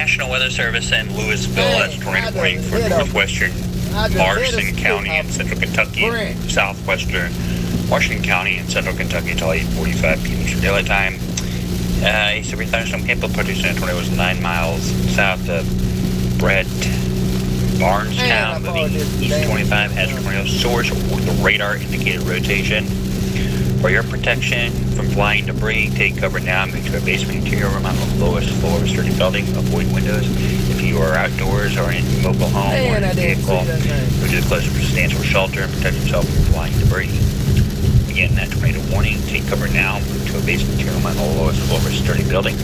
National Weather Service in Louisville. That's tornado warning for northwestern Marston County in central Kentucky, southwestern Washington County in central Kentucky until 8:45 p.m. Eastern Daylight Time. A severe thunderstorm capable of producing a tornado was 9 miles south of Brett Barnestown, moving east 25 has a tornado source or the radar indicated rotation. For your protection from flying debris, take cover now. Move to a basement interior room on the lowest floor of a sturdy building. Avoid windows. If you are outdoors or in a mobile home or in a vehicle, move to the closest substantial shelter and protect yourself from flying debris. Again, that tornado warning. Take cover now. Move to a basement interior room on the lowest floor of a sturdy building.